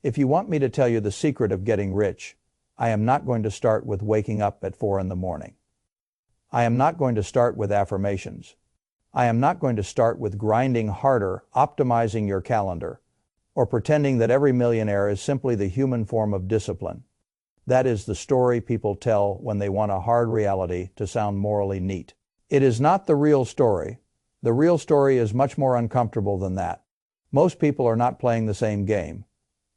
If you want me to tell you the secret of getting rich, I am not going to start with waking up at 4 in the morning. I am not going to start with affirmations. I am not going to start with grinding harder, optimizing your calendar, or pretending that every millionaire is simply the human form of discipline. That is the story people tell when they want a hard reality to sound morally neat. It is not the real story. The real story is much more uncomfortable than that. Most people are not playing the same game.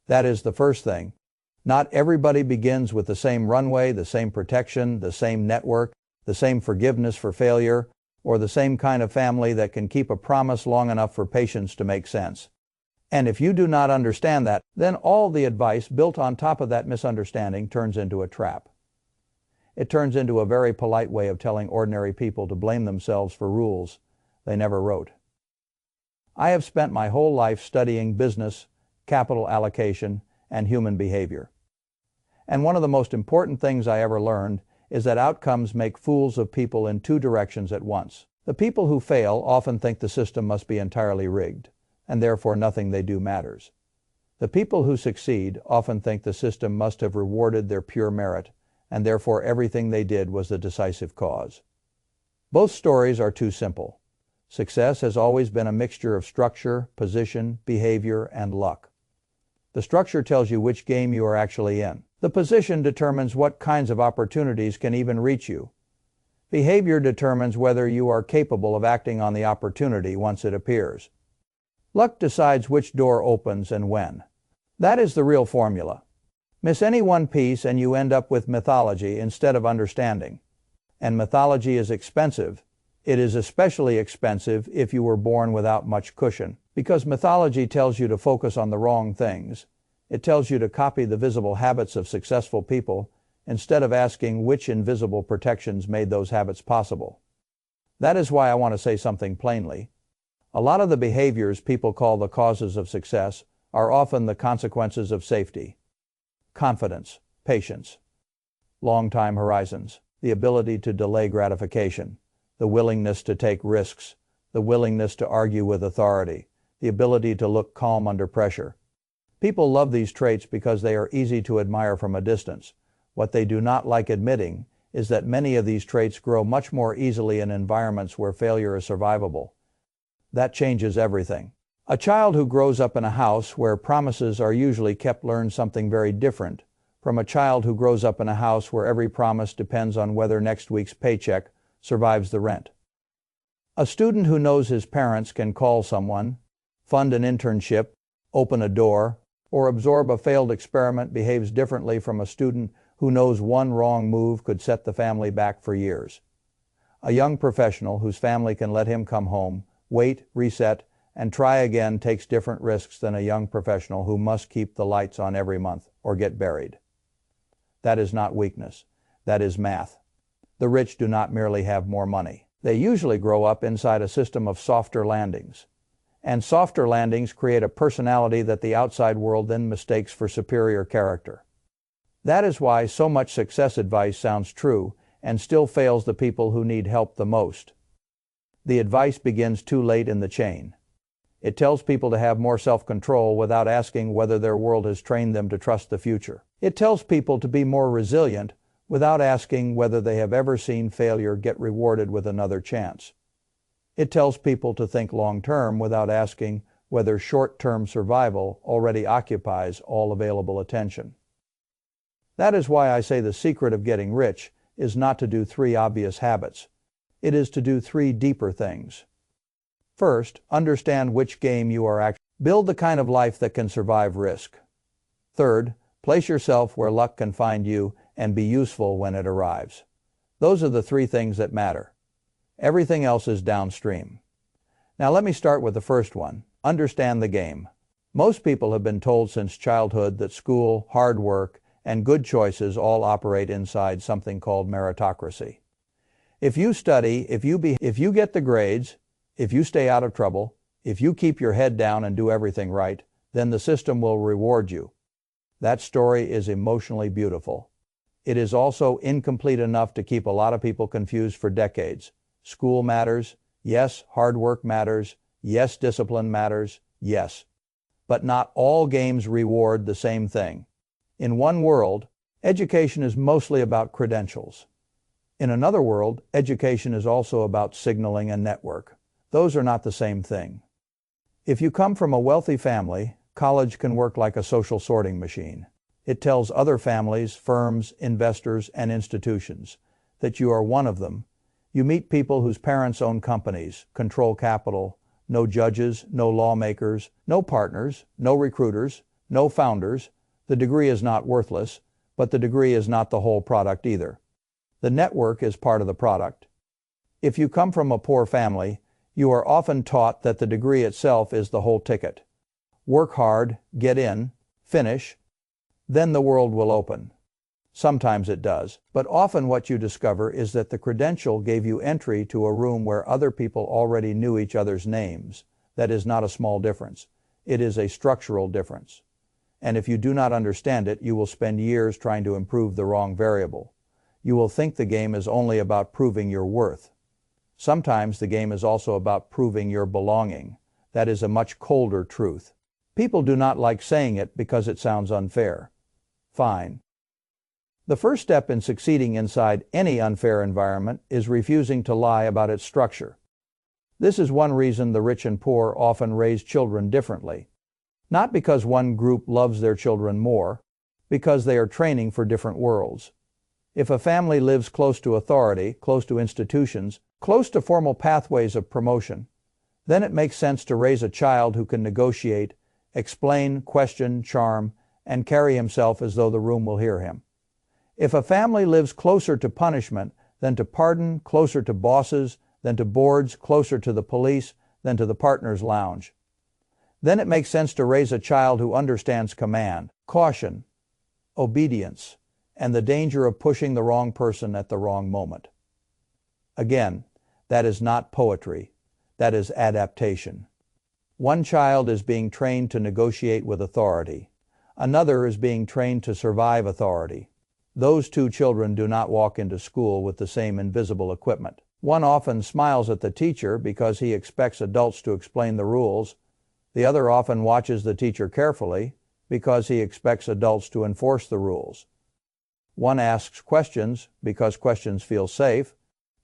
That is the first thing. Not everybody begins with the same runway, the same protection, the same network, the same forgiveness for failure, or the same kind of family that can keep a promise long enough for patience to make sense. And if you do not understand that, then all the advice built on top of that misunderstanding turns into a trap. It turns into a very polite way of telling ordinary people to blame themselves for rules they never wrote. I have spent my whole life studying business, capital allocation, and human behavior. And one of the most important things I ever learned is that outcomes make fools of people in two directions at once. The people who fail often think the system must be entirely rigged, and therefore nothing they do matters. The people who succeed often think the system must have rewarded their pure merit, and therefore everything they did was the decisive cause. Both stories are too simple. Success has always been a mixture of structure, position, behavior, and luck. The structure tells you which game you are actually in. The position determines what kinds of opportunities can even reach you. Behavior determines whether you are capable of acting on the opportunity once it appears. Luck decides which door opens and when. That is the real formula. Miss any one piece and you end up with mythology instead of understanding. And mythology is expensive. It is especially expensive if you were born without much cushion, because mythology tells you to focus on the wrong things. It tells you to copy the visible habits of successful people instead of asking which invisible protections made those habits possible. That is why I want to say something plainly. A lot of the behaviors people call the causes of success are often the consequences of safety. Confidence, patience, long-time horizons, the ability to delay gratification, the willingness to take risks, the willingness to argue with authority, the ability to look calm under pressure. People love these traits because they are easy to admire from a distance. What they do not like admitting is that many of these traits grow much more easily in environments where failure is survivable. That changes everything. A child who grows up in a house where promises are usually kept learns something very different from a child who grows up in a house where every promise depends on whether next week's paycheck survives the rent. A student who knows his parents can call someone, fund an internship, open a door, or absorb a failed experiment behaves differently from a student who knows one wrong move could set the family back for years. A young professional whose family can let him come home, wait, reset, and try again takes different risks than a young professional who must keep the lights on every month or get buried. That is not weakness. That is math. The rich do not merely have more money. They usually grow up inside a system of softer landings. And softer landings create a personality that the outside world then mistakes for superior character. That is why so much success advice sounds true and still fails the people who need help the most. The advice begins too late in the chain. It tells people to have more self-control without asking whether their world has trained them to trust the future. It tells people to be more resilient without asking whether they have ever seen failure get rewarded with another chance. It tells people to think long-term without asking whether short-term survival already occupies all available attention. That is why I say the secret of getting rich is not to do 3 obvious habits. It is to do 3 deeper things. First, understand which game you are actually. Build the kind of life that can survive risk. Third, place yourself where luck can find you and be useful when it arrives. Those are the 3 things that matter. Everything else is downstream. Now let me start with the first one. Understand the game. Most people have been told since childhood that school, hard work, and good choices all operate inside something called meritocracy. If you study, if you get the grades, if you stay out of trouble, if you keep your head down and do everything right, then the system will reward you. That story is emotionally beautiful. It is also incomplete enough to keep a lot of people confused for decades. School matters. Yes, hard work matters. Yes, discipline matters. Yes. but not all games reward the same thing. In one world, education is mostly about credentials. In another world, education is also about signaling and network. Those are not the same thing. If you come from a wealthy family, college can work like a social sorting machine. It tells other families, firms, investors, and institutions that you are one of them. You meet people whose parents own companies, control capital, no judges, no lawmakers, no partners, no recruiters, no founders. The degree is not worthless, but the degree is not the whole product either. The network is part of the product. If you come from a poor family, you are often taught that the degree itself is the whole ticket. Work hard, get in, finish, then the world will open. Sometimes it does, but often what you discover is that the credential gave you entry to a room where other people already knew each other's names. That is not a small difference. It is a structural difference. And if you do not understand it, you will spend years trying to improve the wrong variable. You will think the game is only about proving your worth. Sometimes the game is also about proving your belonging. That is a much colder truth. People do not like saying it because it sounds unfair. Fine. The first step in succeeding inside any unfair environment is refusing to lie about its structure. This is one reason the rich and poor often raise children differently. Not because one group loves their children more, because they are training for different worlds. If a family lives close to authority, close to institutions, close to formal pathways of promotion, then it makes sense to raise a child who can negotiate, explain, question, charm, and carry himself as though the room will hear him. If a family lives closer to punishment than to pardon, closer to bosses than to boards, closer to the police than to the partner's lounge, then it makes sense to raise a child who understands command, caution, obedience, and the danger of pushing the wrong person at the wrong moment. Again, that is not poetry. That is adaptation. One child is being trained to negotiate with authority. Another is being trained to survive authority. Those two children do not walk into school with the same invisible equipment. One often smiles at the teacher because he expects adults to explain the rules. The other often watches the teacher carefully because he expects adults to enforce the rules. One asks questions because questions feel safe.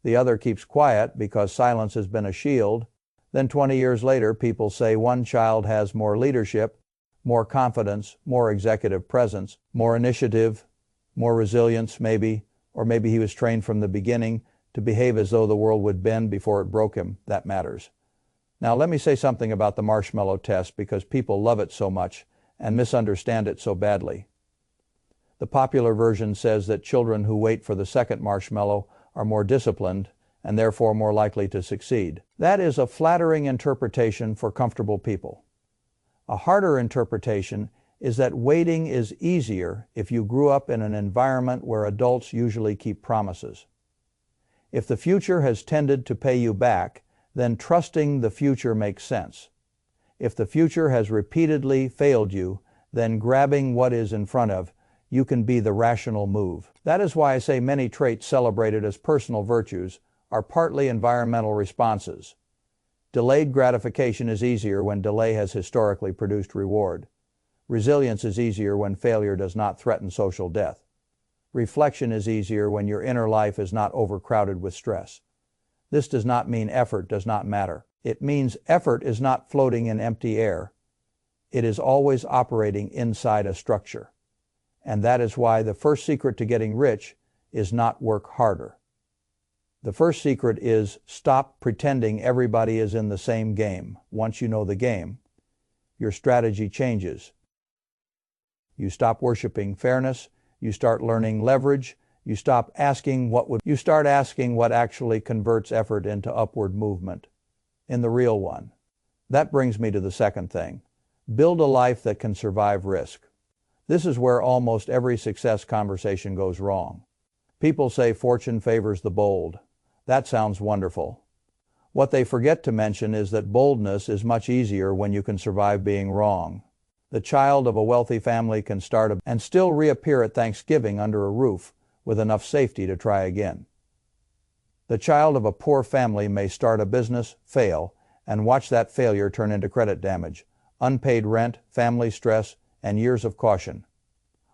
The other keeps quiet because silence has been a shield. Then 20 years later, people say one child has more leadership, more confidence, more executive presence, more initiative, more resilience maybe, or maybe he was trained from the beginning to behave as though the world would bend before it broke him. That matters. Now let me say something about the marshmallow test because people love it so much and misunderstand it so badly. The popular version says that children who wait for the second marshmallow are more disciplined and therefore more likely to succeed. That is a flattering interpretation for comfortable people. A harder interpretation is that waiting is easier if you grew up in an environment where adults usually keep promises. If the future has tended to pay you back, then trusting the future makes sense. If the future has repeatedly failed you, then grabbing what is in front of you can be the rational move. That is why I say many traits celebrated as personal virtues are partly environmental responses. Delayed gratification is easier when delay has historically produced reward. Resilience is easier when failure does not threaten social death. Reflection is easier when your inner life is not overcrowded with stress. This does not mean effort does not matter. It means effort is not floating in empty air. It is always operating inside a structure. And that is why the first secret to getting rich is not work harder. The first secret is stop pretending everybody is in the same game. Once you know the game, your strategy changes. You stop worshiping fairness, you start learning leverage, you start asking what actually converts effort into upward movement, in the real one. That brings me to the second thing. Build a life that can survive risk. This is where almost every success conversation goes wrong. People say fortune favors the bold. That sounds wonderful. What they forget to mention is that boldness is much easier when you can survive being wrong. The child of a wealthy family can start and still reappear at Thanksgiving under a roof with enough safety to try again. The child of a poor family may start a business, fail, and watch that failure turn into credit damage, unpaid rent, family stress, and years of caution.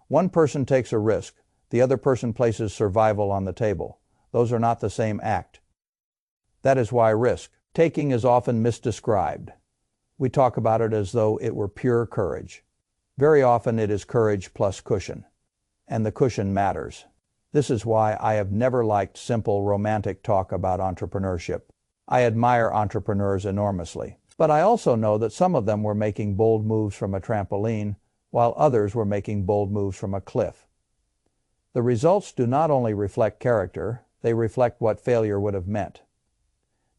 One person takes a risk, the other person places survival on the table. Those are not the same act. That is why risk-taking is often misdescribed. We talk about it as though it were pure courage. Very often it is courage plus cushion. And the cushion matters. This is why I have never liked simple romantic talk about entrepreneurship. I admire entrepreneurs enormously, but I also know that some of them were making bold moves from a trampoline, while others were making bold moves from a cliff. The results do not only reflect character, they reflect what failure would have meant.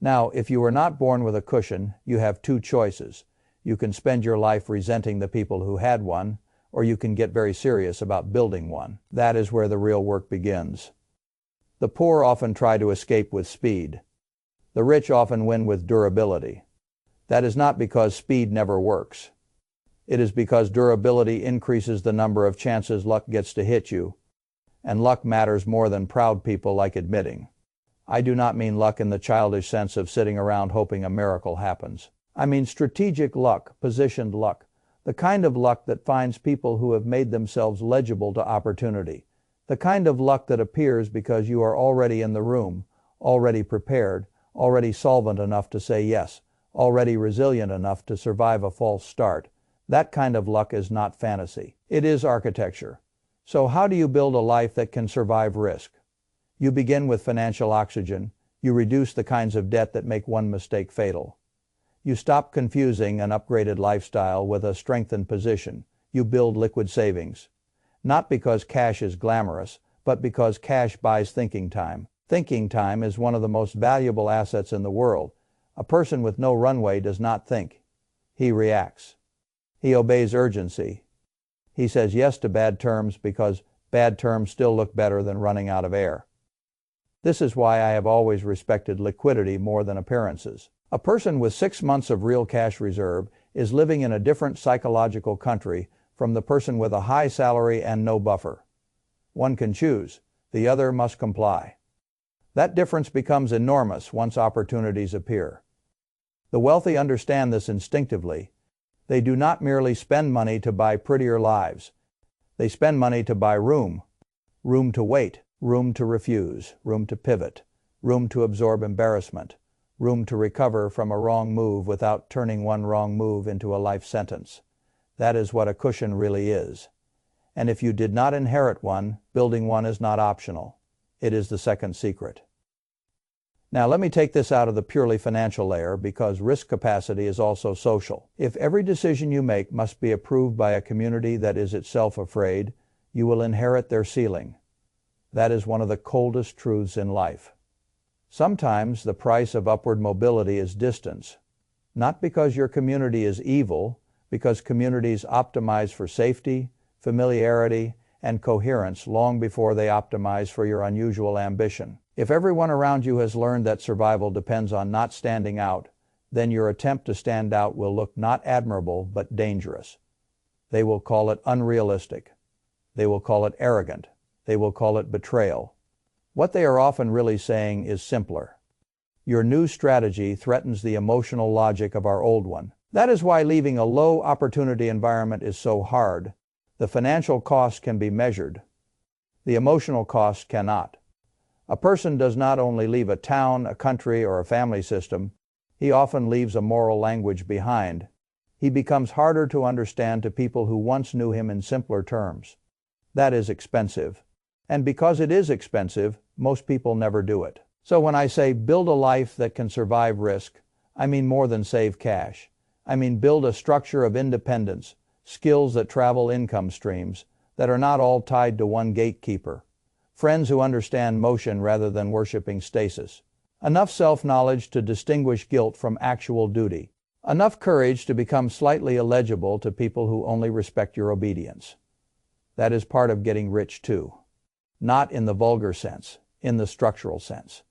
Now, if you were not born with a cushion, you have two choices. You can spend your life resenting the people who had one, or you can get very serious about building one. That is where the real work begins. The poor often try to escape with speed. The rich often win with durability. That is not because speed never works. It is because durability increases the number of chances luck gets to hit you, and luck matters more than proud people like admitting. I do not mean luck in the childish sense of sitting around hoping a miracle happens. I mean strategic luck, positioned luck, the kind of luck that finds people who have made themselves legible to opportunity, the kind of luck that appears because you are already in the room, already prepared, already solvent enough to say yes, already resilient enough to survive a false start. That kind of luck is not fantasy. It is architecture. So how do you build a life that can survive risk? You begin with financial oxygen. You reduce the kinds of debt that make one mistake fatal. You stop confusing an upgraded lifestyle with a strengthened position. You build liquid savings. Not because cash is glamorous, but because cash buys thinking time. Thinking time is one of the most valuable assets in the world. A person with no runway does not think. He reacts. He obeys urgency. He says yes to bad terms because bad terms still look better than running out of air. This is why I have always respected liquidity more than appearances. A person with 6 months of real cash reserve is living in a different psychological country from the person with a high salary and no buffer. One can choose. The other must comply. That difference becomes enormous once opportunities appear. The wealthy understand this instinctively. They do not merely spend money to buy prettier lives. They spend money to buy room. Room to wait, room to refuse, room to pivot, room to absorb embarrassment, room to recover from a wrong move without turning one wrong move into a life sentence. That is what a cushion really is. And if you did not inherit one, building one is not optional. It is the second secret. Now let me take this out of the purely financial layer because risk capacity is also social. If every decision you make must be approved by a community that is itself afraid, you will inherit their ceiling. That is one of the coldest truths in life. Sometimes the price of upward mobility is distance. Not because your community is evil, because communities optimize for safety, familiarity, and coherence long before they optimize for your unusual ambition. If everyone around you has learned that survival depends on not standing out, then your attempt to stand out will look not admirable but dangerous. They will call it unrealistic. They will call it arrogant. They will call it betrayal. What they are often really saying is simpler. Your new strategy threatens the emotional logic of our old one. That is why leaving a low opportunity environment is so hard. The financial cost can be measured. The emotional cost cannot. A person does not only leave a town, a country, or a family system, he often leaves a moral language behind. He becomes harder to understand to people who once knew him in simpler terms. That is expensive. And because it is expensive, most people never do it. So when I say build a life that can survive risk, I mean more than save cash. I mean build a structure of independence, skills that travel income streams, that are not all tied to one gatekeeper. Friends who understand motion rather than worshiping stasis. Enough self-knowledge to distinguish guilt from actual duty. Enough courage to become slightly illegible to people who only respect your obedience. That is part of getting rich too. Not in the vulgar sense, in the structural sense.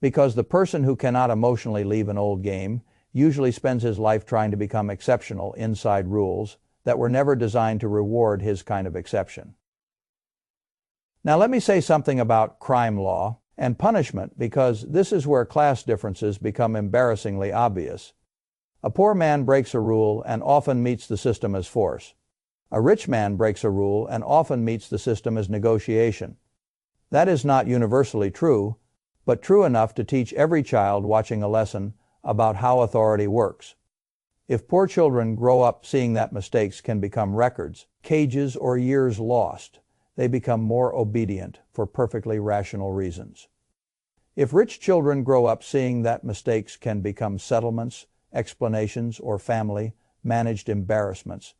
Because the person who cannot emotionally leave an old game usually spends his life trying to become exceptional inside rules that were never designed to reward his kind of exception. Now let me say something about crime law and punishment because this is where class differences become embarrassingly obvious. A poor man breaks a rule and often meets the system as force. A rich man breaks a rule and often meets the system as negotiation. That is not universally true, but true enough to teach every child watching a lesson about how authority works. If poor children grow up seeing that mistakes can become records, cages, or years lost, they become more obedient for perfectly rational reasons. If rich children grow up seeing that mistakes can become settlements, explanations, or family-managed embarrassments,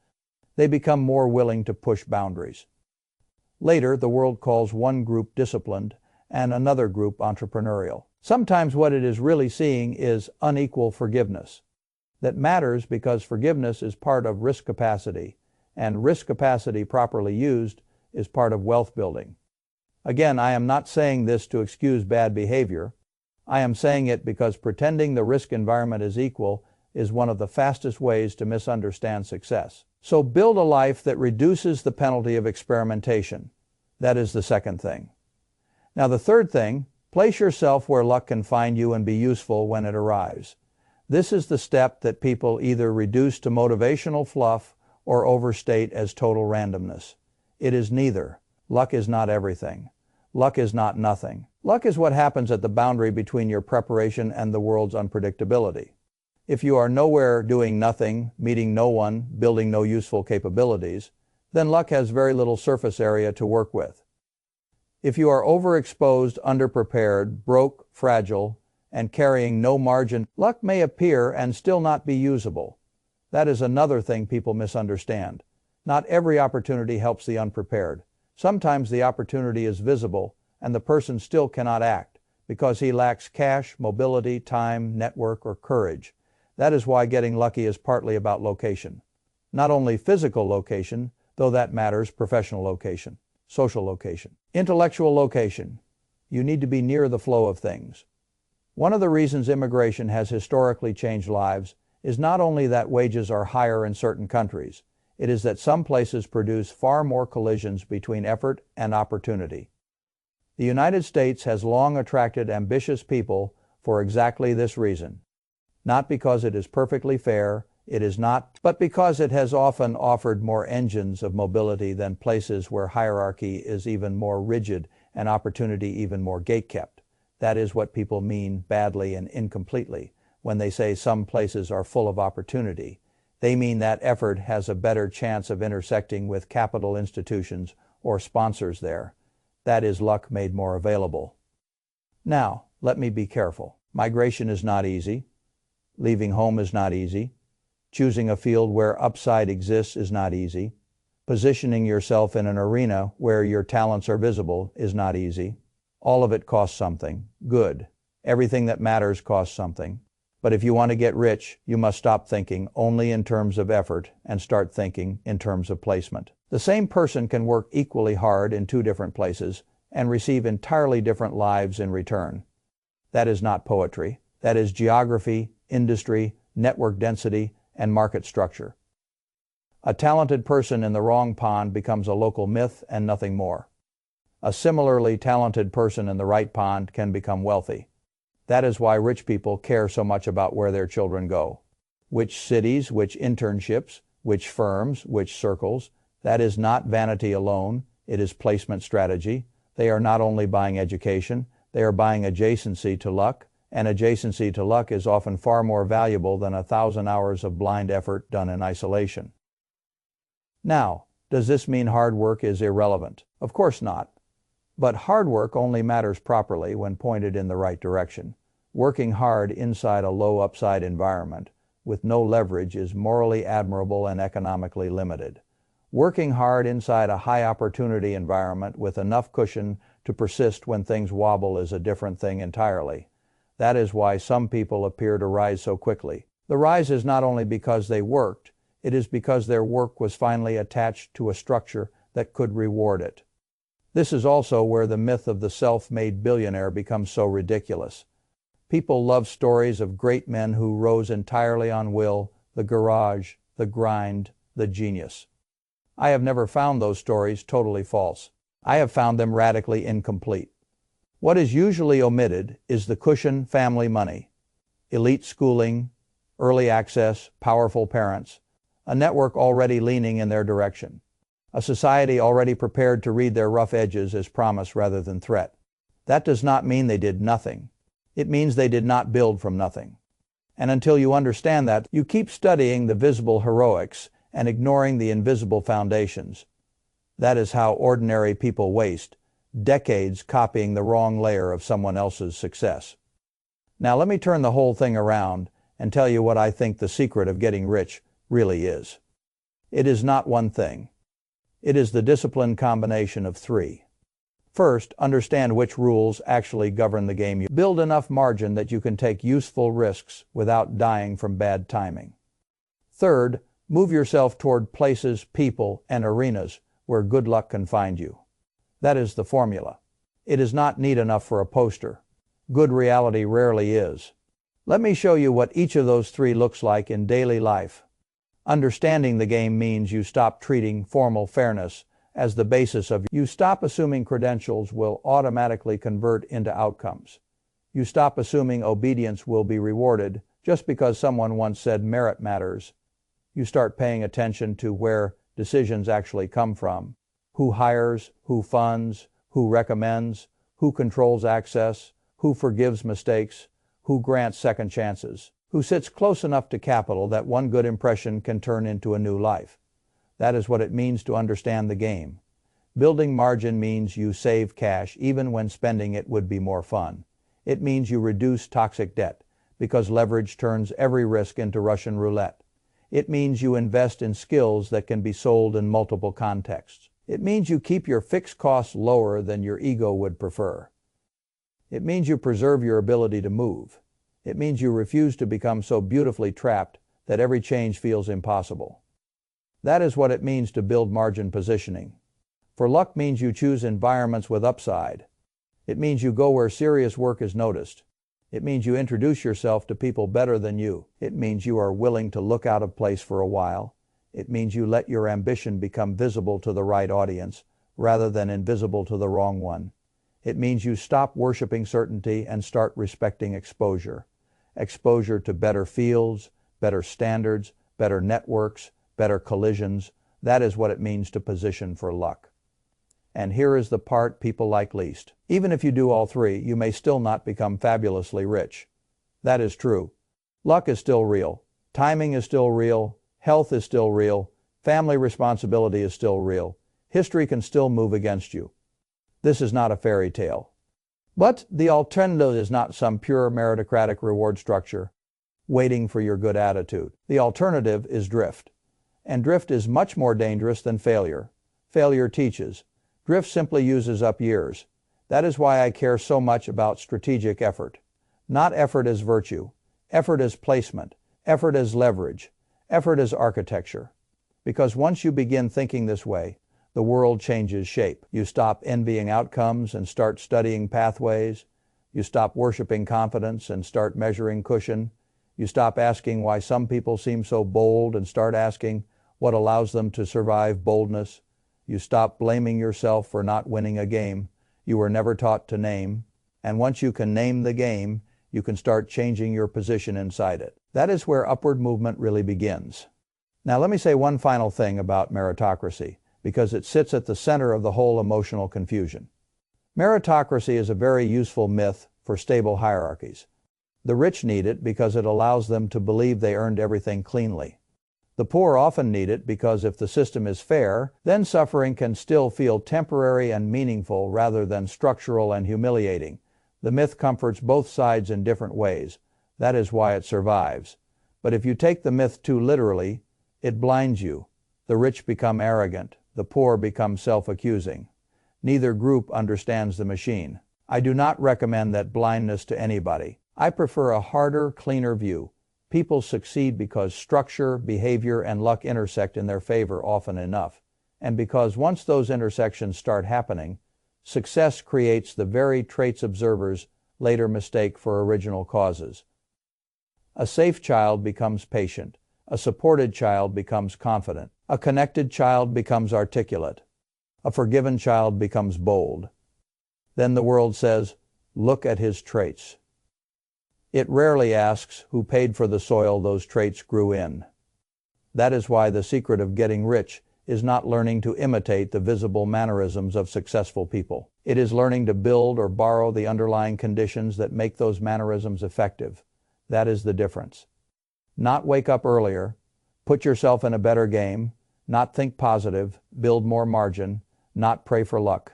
they become more willing to push boundaries. Later, the world calls one group disciplined and another group entrepreneurial. Sometimes what it is really seeing is unequal forgiveness. That matters because forgiveness is part of risk capacity, and risk capacity properly used is part of wealth building. Again, I am not saying this to excuse bad behavior. I am saying it because pretending the risk environment is equal is one of the fastest ways to misunderstand success. So build a life that reduces the penalty of experimentation. That is the second thing. Now the third thing, place yourself where luck can find you and be useful when it arrives. This is the step that people either reduce to motivational fluff or overstate as total randomness. It is neither. Luck is not everything. Luck is not nothing. Luck is what happens at the boundary between your preparation and the world's unpredictability. If you are nowhere doing nothing, meeting no one, building no useful capabilities, then luck has very little surface area to work with. If you are overexposed, underprepared, broke, fragile, and carrying no margin, luck may appear and still not be usable. That is another thing people misunderstand. Not every opportunity helps the unprepared. Sometimes the opportunity is visible and the person still cannot act because he lacks cash, mobility, time, network, or courage. That is why getting lucky is partly about location. Not only physical location, though that matters, professional location, social location, intellectual location. You need to be near the flow of things. One of the reasons immigration has historically changed lives is not only that wages are higher in certain countries, it is that some places produce far more collisions between effort and opportunity. The United States has long attracted ambitious people for exactly this reason. Not because it is perfectly fair, it is not, but because it has often offered more engines of mobility than places where hierarchy is even more rigid and opportunity even more gatekept. That is what people mean badly and incompletely when they say some places are full of opportunity. They mean that effort has a better chance of intersecting with capital institutions or sponsors there. That is luck made more available. Now, let me be careful. Migration is not easy. Leaving home is not easy. Choosing a field where upside exists is not easy. Positioning yourself in an arena where your talents are visible is not easy. All of it costs something. Good. Everything that matters costs something. But if you want to get rich, you must stop thinking only in terms of effort and start thinking in terms of placement. The same person can work equally hard in two different places and receive entirely different lives in return. That is not poetry. That is geography, industry, network density, and market structure. A talented person in the wrong pond becomes a local myth and nothing more. A similarly talented person in the right pond can become wealthy. That is why rich people care so much about where their children go. Which cities, which internships, which firms, which circles. That is not vanity alone, it is placement strategy. They are not only buying education, they are buying adjacency to luck, and adjacency to luck is often far more valuable than 1,000 hours of blind effort done in isolation. Now, does this mean hard work is irrelevant? Of course not. But hard work only matters properly when pointed in the right direction. Working hard inside a low upside environment with no leverage is morally admirable and economically limited. Working hard inside a high opportunity environment with enough cushion to persist when things wobble is a different thing entirely. That is why some people appear to rise so quickly. The rise is not only because they worked, it is because their work was finally attached to a structure that could reward it. This is also where the myth of the self-made billionaire becomes so ridiculous. People love stories of great men who rose entirely on will, the garage, the grind, the genius. I have never found those stories totally false. I have found them radically incomplete. What is usually omitted is the cushion family money, elite schooling, early access, powerful parents, a network already leaning in their direction, a society already prepared to read their rough edges as promise rather than threat. That does not mean they did nothing. It means they did not build from nothing. And until you understand that, you keep studying the visible heroics and ignoring the invisible foundations. That is how ordinary people waste decades copying the wrong layer of someone else's success. Now let me turn the whole thing around and tell you what I think the secret of getting rich really is. It is not one thing. It is the disciplined combination of three. First, understand which rules actually govern the game. Build enough margin that you can take useful risks without dying from bad timing. Third, move yourself toward places, people, and arenas where good luck can find you. That is the formula. It is not neat enough for a poster. Good reality rarely is. Let me show you what each of those three looks like in daily life. Understanding the game means you stop treating formal fairness as the basis of you stop assuming credentials will automatically convert into outcomes. You stop assuming obedience will be rewarded just because someone once said merit matters. You start paying attention to where decisions actually come from. Who hires, who funds, who recommends, who controls access, who forgives mistakes, who grants second chances, who sits close enough to capital that one good impression can turn into a new life. That is what it means to understand the game. Building margin means you save cash even when spending it would be more fun. It means you reduce toxic debt because leverage turns every risk into Russian roulette. It means you invest in skills that can be sold in multiple contexts. It means you keep your fixed costs lower than your ego would prefer. It means you preserve your ability to move. It means you refuse to become so beautifully trapped that every change feels impossible. That is what it means to build margin positioning. For luck means you choose environments with upside. It means you go where serious work is noticed. It means you introduce yourself to people better than you. It means you are willing to look out of place for a while. It means you let your ambition become visible to the right audience rather than invisible to the wrong one. It means you stop worshiping certainty and start respecting exposure. Exposure to better fields, better standards, better networks, better collisions. That is what it means to position for luck. And here is the part people like least. Even if you do all three, you may still not become fabulously rich. That is true. Luck is still real. Timing is still real. Health is still real. Family responsibility is still real. History can still move against you. This is not a fairy tale. But the alternative is not some pure meritocratic reward structure waiting for your good attitude. The alternative is drift. And drift is much more dangerous than failure. Failure teaches. Drift simply uses up years. That is why I care so much about strategic effort. Not effort as virtue. Effort as placement. Effort as leverage. Effort as architecture. Because once you begin thinking this way, the world changes shape. You stop envying outcomes and start studying pathways. You stop worshiping confidence and start measuring cushion. You stop asking why some people seem so bold and start asking what allows them to survive boldness. You stop blaming yourself for not winning a game you were never taught to name. And once you can name the game, you can start changing your position inside it. That is where upward movement really begins. Now let me say one final thing about meritocracy, because it sits at the center of the whole emotional confusion. Meritocracy is a very useful myth for stable hierarchies. The rich need it because it allows them to believe they earned everything cleanly. The poor often need it because if the system is fair, then suffering can still feel temporary and meaningful rather than structural and humiliating. The myth comforts both sides in different ways. That is why it survives. But if you take the myth too literally, it blinds you. The rich become arrogant. The poor become self-accusing. Neither group understands the machine. I do not recommend that blindness to anybody. I prefer a harder, cleaner view. People succeed because structure, behavior, and luck intersect in their favor often enough. And because once those intersections start happening, success creates the very traits observers later mistake for original causes. A safe child becomes patient. A supported child becomes confident. A connected child becomes articulate. A forgiven child becomes bold. Then the world says, "Look at his traits." It rarely asks who paid for the soil those traits grew in. That is why the secret of getting rich is not learning to imitate the visible mannerisms of successful people. It is learning to build or borrow the underlying conditions that make those mannerisms effective. That is the difference. Not wake up earlier, put yourself in a better game, not think positive, build more margin, not pray for luck.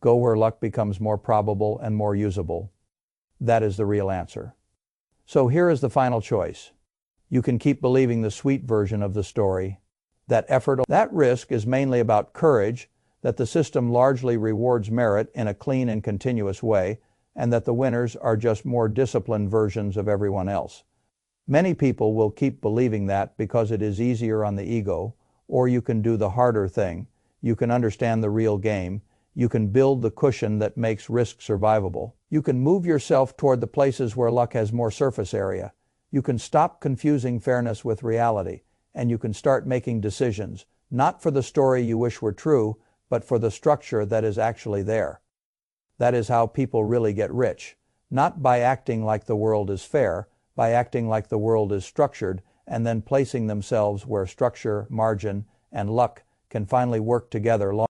Go where luck becomes more probable and more usable. That is the real answer. So here is the final choice. You can keep believing the sweet version of the story. That risk is mainly about courage, that the system largely rewards merit in a clean and continuous way, and that the winners are just more disciplined versions of everyone else. Many people will keep believing that because it is easier on the ego, or you can do the harder thing, you can understand the real game, you can build the cushion that makes risk survivable, you can move yourself toward the places where luck has more surface area, you can stop confusing fairness with reality, and you can start making decisions, not for the story you wish were true, but for the structure that is actually there. That is how people really get rich, not by acting like the world is fair, by acting like the world is structured, and then placing themselves where structure, margin, and luck can finally work together